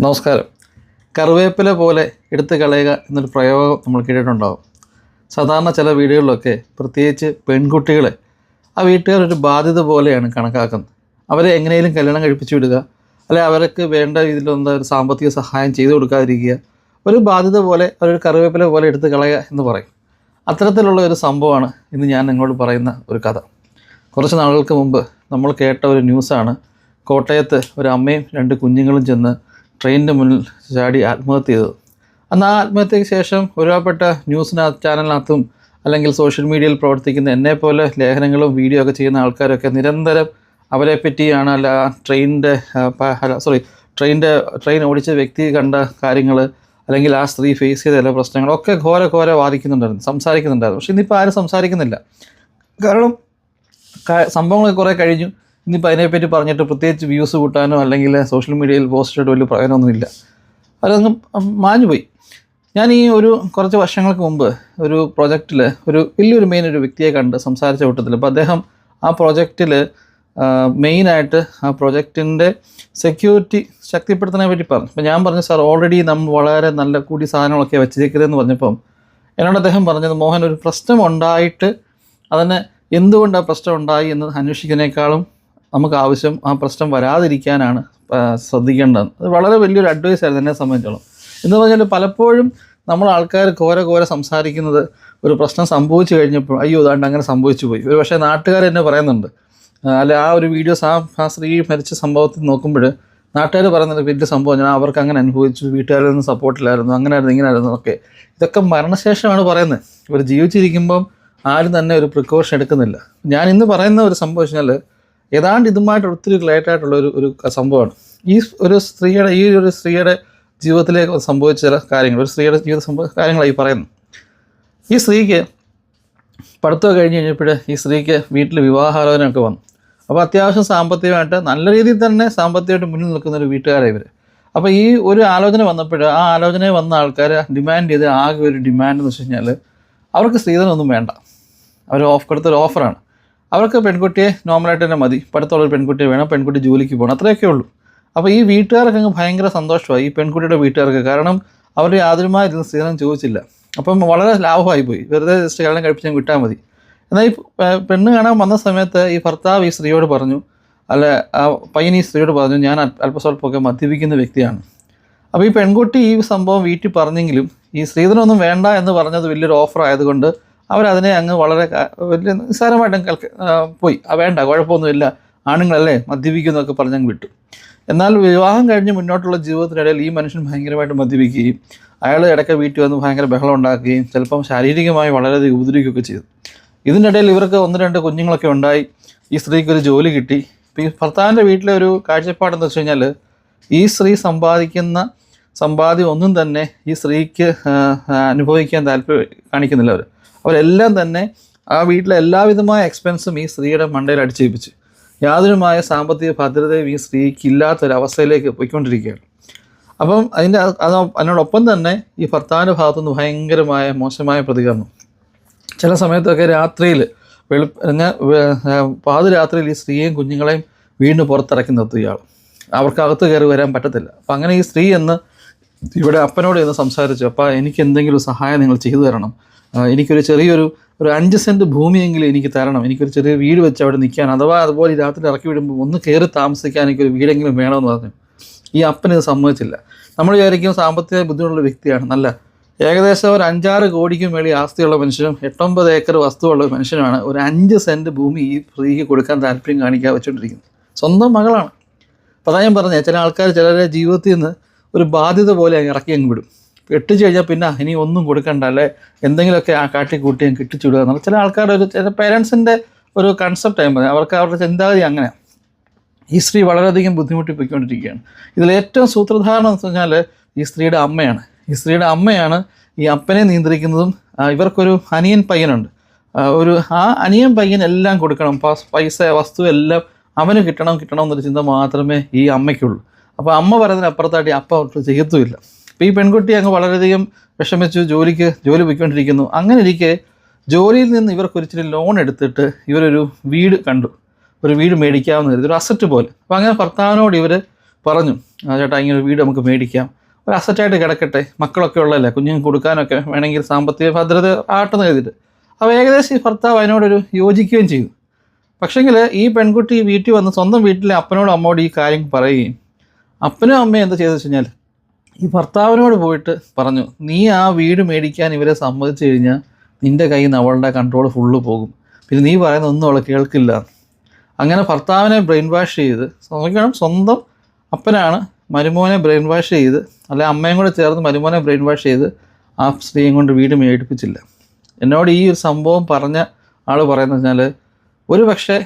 നമസ്കാരം. കറിവേപ്പില പോലെ എടുത്തു കളയുക എന്നൊരു പ്രയോഗം നമ്മൾ കേട്ടിട്ടുണ്ടാകും. സാധാരണ ചില വീടുകളിലൊക്കെ പ്രത്യേകിച്ച് പെൺകുട്ടികളെ ആ വീട്ടുകാരൊരു ബാധ്യത പോലെയാണ് കണക്കാക്കുന്നത്. അവരെ എങ്ങനെയും കല്യാണം കഴിപ്പിച്ചു വിടുക, അല്ലെങ്കിൽ അവർക്ക് വേണ്ട രീതിയിലൊന്നും ഒരു സാമ്പത്തിക സഹായം ചെയ്തു കൊടുക്കാതിരിക്കുക, ഒരു ബാധ്യത പോലെ ഒരു കറിവേപ്പില പോലെ എടുത്തു കളയുക എന്ന് പറയും. അത്തരത്തിലുള്ള ഒരു സംഭവമാണ് ഇന്ന് ഞാൻ നിങ്ങളോട് പറയുന്ന ഒരു കഥ. കുറച്ച് നാളുകൾക്ക് മുമ്പ് നമ്മൾ കേട്ട ഒരു ന്യൂസാണ്. കോട്ടയത്ത് ഒരു അമ്മയും 2 കുഞ്ഞുങ്ങളും ചെന്ന് ട്രെയിനിൻ്റെ മുന്നിൽ ചാടി ആത്മഹത്യ ചെയ്തത്. അന്ന് ആ ആത്മഹത്യയ്ക്ക് ശേഷം ഒരുപാട് ചാനലിനകത്തും അല്ലെങ്കിൽ സോഷ്യൽ മീഡിയയിൽ പ്രവർത്തിക്കുന്ന എന്നെപ്പോലെ ലേഖനങ്ങളും വീഡിയോ ഒക്കെ ചെയ്യുന്ന ആൾക്കാരൊക്കെ നിരന്തരം അവരെ പറ്റിയാണ്, അല്ല ട്രെയിൻ ഓടിച്ച വ്യക്തി കണ്ട കാര്യങ്ങൾ, അല്ലെങ്കിൽ ആ സ്ത്രീ ഫേസ് ചെയ്ത ചില പ്രശ്നങ്ങളൊക്കെ ഘോര സംസാരിക്കുന്നുണ്ടായിരുന്നു. പക്ഷെ ഇന്നിപ്പോൾ ആരും സംസാരിക്കുന്നില്ല. കാരണം സംഭവങ്ങളൊക്കെ കുറേ കഴിഞ്ഞു. ഇന്നിപ്പോൾ അതിനെപ്പറ്റി പറഞ്ഞിട്ട് പ്രത്യേകിച്ച് വ്യൂസ് കൂട്ടാനോ അല്ലെങ്കിൽ സോഷ്യൽ മീഡിയയിൽ പോസ്റ്റ് ചെയ്തിട്ട് വലിയ പ്രയോജനമൊന്നുമില്ല. അതൊന്നും മാഞ്ഞുപോയി. ഞാൻ കുറച്ച് വർഷങ്ങൾക്ക് മുമ്പ് ഒരു പ്രൊജക്റ്റിൽ വലിയൊരു ഒരു വ്യക്തിയെ കണ്ട് സംസാരിച്ച കൂട്ടത്തിൽ, അപ്പോൾ അദ്ദേഹം ആ പ്രൊജക്റ്റിൽ മെയിനായിട്ട് ആ പ്രൊജക്റ്റിൻ്റെ സെക്യൂരിറ്റി ശക്തിപ്പെടുത്തുന്നതിനെ പറ്റി പറഞ്ഞു. അപ്പോൾ ഞാൻ പറഞ്ഞു, സാർ ഓൾറെഡി നമ്മൾ വളരെ നല്ല കൂടി സാധനങ്ങളൊക്കെ വെച്ചിരിക്കുന്നതെന്ന് പറഞ്ഞപ്പം എന്നോട് അദ്ദേഹം പറഞ്ഞത്, മോഹൻ, ഒരു പ്രശ്നം ഉണ്ടായിട്ട് അതിന് എന്തുകൊണ്ട് ആ പ്രശ്നം ഉണ്ടായി എന്ന് അന്വേഷിക്കുന്നതിനേക്കാളും നമുക്ക് ആവശ്യം ആ പ്രശ്നം വരാതിരിക്കാനാണ് ശ്രദ്ധിക്കേണ്ടത്. അത് വളരെ വലിയൊരു അഡ്വൈസ് ആയിരുന്നു എന്നെ സംബന്ധിച്ചോളം. എന്ന് പറഞ്ഞാൽ പലപ്പോഴും നമ്മൾ ആൾക്കാർ ഘോര സംസാരിക്കുന്നത് ഒരു പ്രശ്നം സംഭവിച്ചു കഴിഞ്ഞപ്പോൾ, അയ്യോ അതാണ്ട് അങ്ങനെ സംഭവിച്ചു പോയി. ഒരു പക്ഷേ നാട്ടുകാർ എന്നെ പറയുന്നുണ്ട്, അല്ല ആ ഒരു വീഡിയോസ് ആ സ്ത്രീ മരിച്ച സംഭവത്തിൽ നോക്കുമ്പോൾ നാട്ടുകാർ പറയുന്നത് വലിയ സംഭവം, ഞാൻ അവർക്ക് അങ്ങനെ അനുഭവിച്ചു, വീട്ടുകാരിൽ നിന്ന് സപ്പോർട്ടില്ലായിരുന്നു, അങ്ങനെയായിരുന്നു ഇങ്ങനെയായിരുന്നു ഒക്കെ. ഇതൊക്കെ മരണശേഷമാണ് പറയുന്നത്. ഇവർ ജീവിച്ചിരിക്കുമ്പം ആരും തന്നെ ഒരു പ്രിക്കോഷൻ എടുക്കുന്നില്ല. ഞാൻ ഇന്ന് പറയുന്ന ഒരു സംഭവം വെച്ചാൽ ഏതാണ്ട് ഇതുമായിട്ട് ഒത്തിരി റിലേറ്റഡ് ആയിട്ടുള്ള ഒരു സംഭവമാണ്. ഈ ഒരു സ്ത്രീയുടെ ജീവിതത്തിലേക്ക് സംഭവിച്ച ചില കാര്യങ്ങൾ, ഒരു സ്ത്രീയുടെ കാര്യങ്ങളായി പറയുന്നു. ഈ സ്ത്രീക്ക് പഠിത്തം കഴിഞ്ഞ് കഴിഞ്ഞപ്പോൾ ഈ സ്ത്രീക്ക് വീട്ടിൽ വിവാഹാലോചനയൊക്കെ വന്നു. അപ്പോൾ അത്യാവശ്യം സാമ്പത്തികമായിട്ട് നല്ല രീതിയിൽ തന്നെ സാമ്പത്തികമായിട്ട് മുന്നിൽ നിൽക്കുന്ന ഒരു വീട്ടുകാരാണ് ഇവർ. അപ്പോൾ ഈ ഒരു ആലോചന വന്നപ്പോൾ ആ ആലോചനയിൽ വന്ന ആൾക്കാർ ഡിമാൻഡ് ചെയ്ത് ആകെ ഒരു ഡിമാൻഡ് എന്ന് വെച്ച് കഴിഞ്ഞാൽ അവർക്ക് സ്ത്രീധനമൊന്നും വേണ്ട. അവർ കൊടുത്തൊരു ഓഫറാണ്. അവർക്ക് പെൺകുട്ടിയെ നോർമലായിട്ട് തന്നെ മതി, പഠിത്തമുള്ളൊരു പെൺകുട്ടിയെ വേണം, പെൺകുട്ടി ജോലിക്ക് പോകണം, അത്രയൊക്കെ ഉള്ളൂ. അപ്പോൾ ഈ വീട്ടുകാർക്ക് അങ്ങ് ഭയങ്കര സന്തോഷമായി, ഈ പെൺകുട്ടിയുടെ വീട്ടുകാർക്ക്. കാരണം അവർ യാതൊരുമായ സ്ത്രീധനം ചോദിച്ചില്ല. അപ്പം വളരെ ലാഭമായി പോയി, വെറുതെ ജസ്റ്റ് കല്യാണം കഴിപ്പിച്ചാൽ വിട്ടാൽ മതി. എന്നാൽ ഈ പെണ്ണ് കാണാൻ വന്ന സമയത്ത് ഈ ഭർത്താവ് ഈ സ്ത്രീയോട് പറഞ്ഞു, അല്ല ആ പയ്യൻ ഈ സ്ത്രീയോട് പറഞ്ഞു, ഞാൻ അല്പസ്വല്പമൊക്കെ മദ്യപിക്കുന്ന വ്യക്തിയാണ്. അപ്പോൾ ഈ പെൺകുട്ടി ഈ സംഭവം വീട്ടിൽ പറഞ്ഞെങ്കിലും ഈ സ്ത്രീധനമൊന്നും വേണ്ട എന്ന് പറഞ്ഞത് വലിയൊരു ഓഫർ ആയതുകൊണ്ട് അവരതിനെ അങ്ങ് വളരെ വലിയ നിസ്സാരമായിട്ട് പോയി. വേണ്ട, കുഴപ്പമൊന്നുമില്ല, ആണുങ്ങളല്ലേ മദ്യപിക്കുന്നതൊക്കെ പറഞ്ഞങ്ങ് വിട്ടു. എന്നാൽ വിവാഹം കഴിഞ്ഞ് മുന്നോട്ടുള്ള ജീവിതത്തിനിടയിൽ ഈ മനുഷ്യൻ ഭയങ്കരമായിട്ട് മദ്യപിക്കുകയും അയാൾ ഇടയ്ക്ക് വീട്ടിൽ വന്ന് ഭയങ്കര ബഹളം ഉണ്ടാക്കുകയും ചിലപ്പം ശാരീരികമായി വളരെയധികം ഉപദ്രവിക്കുകയൊക്കെ ചെയ്തു. ഇതിനിടയിൽ ഇവർക്ക് 1-2 കുഞ്ഞുങ്ങളൊക്കെ ഉണ്ടായി. ഈ സ്ത്രീക്കൊരു ജോലി കിട്ടി. ഇപ്പോൾ ഈ ഭർത്താവിൻ്റെ വീട്ടിലെ ഒരു കാഴ്ചപ്പാടെന്ന് വെച്ച് കഴിഞ്ഞാൽ ഈ സ്ത്രീ സമ്പാദ്യം ഒന്നും തന്നെ ഈ സ്ത്രീക്ക് അനുഭവിക്കാൻ താല്പര്യം കാണിക്കുന്നില്ല. അവരെല്ലാം തന്നെ ആ വീട്ടിലെ എല്ലാവിധമായ എക്സ്പെൻസും ഈ സ്ത്രീയുടെ മണ്ടയിൽ അടിച്ചേൽപ്പിച്ച് യാതൊരുമായ സാമ്പത്തിക ഭദ്രതയും ഈ സ്ത്രീക്ക് ഇല്ലാത്തൊരവസ്ഥയിലേക്ക് പോയിക്കൊണ്ടിരിക്കുകയാണ്. അപ്പം അതിനോടൊപ്പം തന്നെ ഈ ഭർത്താവിൻ്റെ ഭാഗത്തുനിന്ന് ഭയങ്കരമായ മോശമായ പ്രതികരണം. ചില സമയത്തൊക്കെ രാത്രിയിൽ പാതിരാത്രിയിൽ ഈ സ്ത്രീയെയും കുഞ്ഞുങ്ങളെയും വീണ്ടും പുറത്തിറക്കി നിർത്തുക ഇയാൾ. അവർക്കകത്ത് കയറി വരാൻ പറ്റത്തില്ല. അപ്പം അങ്ങനെ ഈ സ്ത്രീ ഇവിടെ അപ്പനോട് സംസാരിച്ചു, അപ്പോൾ എനിക്ക് എന്തെങ്കിലും സഹായം നിങ്ങൾ ചെയ്തു തരണം, എനിക്കൊരു ചെറിയൊരു 5 സെൻറ്റ് ഭൂമിയെങ്കിലും എനിക്ക് തരണം, എനിക്കൊരു ചെറിയ വീട് വെച്ച് അവിടെ നിൽക്കാൻ, അഥവാ അതുപോലെ രാത്രി ഇറക്കി വിടുമ്പോൾ ഒന്ന് കയറി താമസിക്കാൻ എനിക്കൊരു വീടെങ്കിലും വേണമെന്ന് പറഞ്ഞു. ഈ അപ്പനിത് സമ്മതിച്ചില്ല. നമ്മൾ വിചാരിക്കും സാമ്പത്തിക ബുദ്ധിമുട്ടുള്ള വ്യക്തിയാണ്, നല്ല ഏകദേശം ഒരു 5-6 കോടിക്ക് മേളിൽ ആസ്തിയുള്ള മനുഷ്യനും 8-9 ഏക്കർ വസ്തുവുള്ള മനുഷ്യനാണ് ഒരു 5 സെൻറ്റ് ഭൂമി ഈ സ്ത്രീക്ക് കൊടുക്കാൻ താല്പര്യം കാണിക്കാൻ വെച്ചുകൊണ്ടിരിക്കുന്നത്. സ്വന്തം മകളാണ്. അപ്പോൾ അതാ ഞാൻ പറഞ്ഞത്, ചില ആൾക്കാർ ചിലരുടെ ജീവിതത്തിൽ നിന്ന് ഒരു ബാധ്യത പോലെ ഇറക്കി അങ്ങ് വിടും. കെട്ടിച്ചു കഴിഞ്ഞാൽ പിന്നെ ഇനി ഒന്നും കൊടുക്കണ്ട, അല്ലെ എന്തെങ്കിലുമൊക്കെ കാട്ടിക്കൂട്ടി കിട്ടിച്ചുവിടുക എന്നുള്ള ചില ആൾക്കാരുടെ ചില പേരൻസിൻ്റെ ഒരു കൺസെപ്റ്റായി പറഞ്ഞത്. അവർക്ക് അവരുടെ ചിന്താഗതി അങ്ങനെ. ഈ സ്ത്രീ വളരെയധികം ബുദ്ധിമുട്ടി പോയിക്കൊണ്ടിരിക്കുകയാണ്. ഇതിലേറ്റവും സൂത്രധാരണം എന്ന് പറഞ്ഞാൽ ഈ സ്ത്രീയുടെ അമ്മയാണ്. ഈ സ്ത്രീയുടെ അമ്മയാണ് ഈ അപ്പനെ നിയന്ത്രിക്കുന്നതും. ഇവർക്കൊരു അനിയൻ പയ്യനുണ്ട്. ആ അനിയൻ പയ്യൻ എല്ലാം കൊടുക്കണം, പൈസ വസ്തു എല്ലാം അവന് കിട്ടണം എന്നൊരു ചിന്ത മാത്രമേ ഈ അമ്മയ്ക്കുള്ളൂ. അപ്പോൾ അമ്മ പറയുന്നതിനപ്പുറത്തായിട്ട് അപ്പ ചെയ്യത്തുമില്ല. അപ്പോൾ ഈ പെൺകുട്ടി അങ്ങ് വളരെയധികം വിഷമിച്ചു, ജോലി പോയിക്കൊണ്ടിരിക്കുന്നു. അങ്ങനെ ഇരിക്കെ ജോലിയിൽ നിന്ന് ഇവർക്കൊരിച്ചിരി ലോൺ എടുത്തിട്ട് ഇവരൊരു വീട് കണ്ടു, ഒരു വീട് മേടിക്കാമെന്ന് കരുതി, ഒരു അസറ്റ് പോലെ. അപ്പോൾ അങ്ങനെ ഭർത്താവിനോട് ഇവർ പറഞ്ഞു, ചേട്ടാ ഇങ്ങനെ ഒരു വീട് നമുക്ക് മേടിക്കാം, ഒരു അസറ്റായിട്ട് കിടക്കട്ടെ, മക്കളൊക്കെ ഉള്ളതല്ലേ, കുഞ്ഞുങ്ങൾക്ക് കൊടുക്കാനൊക്കെ വേണമെങ്കിൽ സാമ്പത്തിക ഭദ്രത ആട്ടെന്ന് കരുതിയിട്ട്. അപ്പോൾ ഏകദേശം ഈ ഭർത്താവ് അതിനോടൊരു യോജിക്കുകയും ചെയ്തു. പക്ഷേങ്കിൽ ഈ പെൺകുട്ടി വീട്ടിൽ വന്ന് സ്വന്തം വീട്ടിലെ അപ്പനോടും അമ്മയോടും ഈ കാര്യം പറയുകയും അപ്പനും അമ്മയും എന്താ ചെയ്തെന്ന് വെച്ച് കഴിഞ്ഞാൽ ഈ ഭർത്താവിനോട് പോയിട്ട് പറഞ്ഞു, നീ ആ വീട് മേടിക്കാൻ ഇവരെ സമ്മതിച്ചു കഴിഞ്ഞാൽ നിൻ്റെ കയ്യിൽ നിന്ന് അവളുടെ കൺട്രോൾ ഫുള്ള് പോകും, പിന്നെ നീ പറയുന്ന ഒന്നും അവൾ കേൾക്കില്ല. അങ്ങനെ ഭർത്താവിനെ ബ്രെയിൻ വാഷ് ചെയ്ത്, നോക്കണം സ്വന്തം അപ്പനാണ് മരുമോനെ ബ്രെയിൻ വാഷ് ചെയ്ത്, അല്ലെ അമ്മയും കൂടെ ചേർന്ന് മരുമോനെ ബ്രെയിൻ വാഷ് ചെയ്ത് ആ സ്ത്രീയും കൊണ്ട് വീട് മേടിപ്പിച്ചില്ല. എന്നോട് ഈ ഒരു സംഭവം പറഞ്ഞ ആൾ പറയുന്നത് വെച്ചാൽ ഒരു പക്ഷേ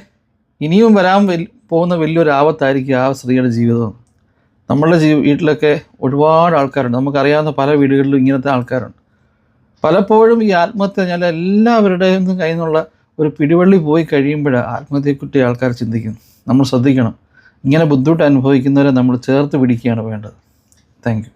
ഇനിയും വരാൻ പോകുന്ന വലിയൊരു ആപത്തായിരിക്കും ആ സ്ത്രീയുടെ ജീവിതം. നമ്മളുടെ വീട്ടിലൊക്കെ ഒരുപാട് ആൾക്കാരുണ്ട്, നമുക്കറിയാവുന്ന പല വീടുകളിലും ഇങ്ങനത്തെ ആൾക്കാരുണ്ട്. പലപ്പോഴും ഈ ആത്മഹത്യ പറഞ്ഞാൽ എല്ലാവരുടെയും കയ്യിൽ നിന്നുള്ള ഒരു പിടിവള്ളി പോയി കഴിയുമ്പോഴാണ് ആത്മഹത്യയെക്കുറിച്ച് ആൾക്കാർ ചിന്തിക്കുന്നു. നമ്മൾ ശ്രദ്ധിക്കണം, ഇങ്ങനെ ബുദ്ധിമുട്ട് അനുഭവിക്കുന്നവരെ നമ്മൾ ചേർത്ത് പിടിക്കുകയാണ് വേണ്ടത്. Thank you.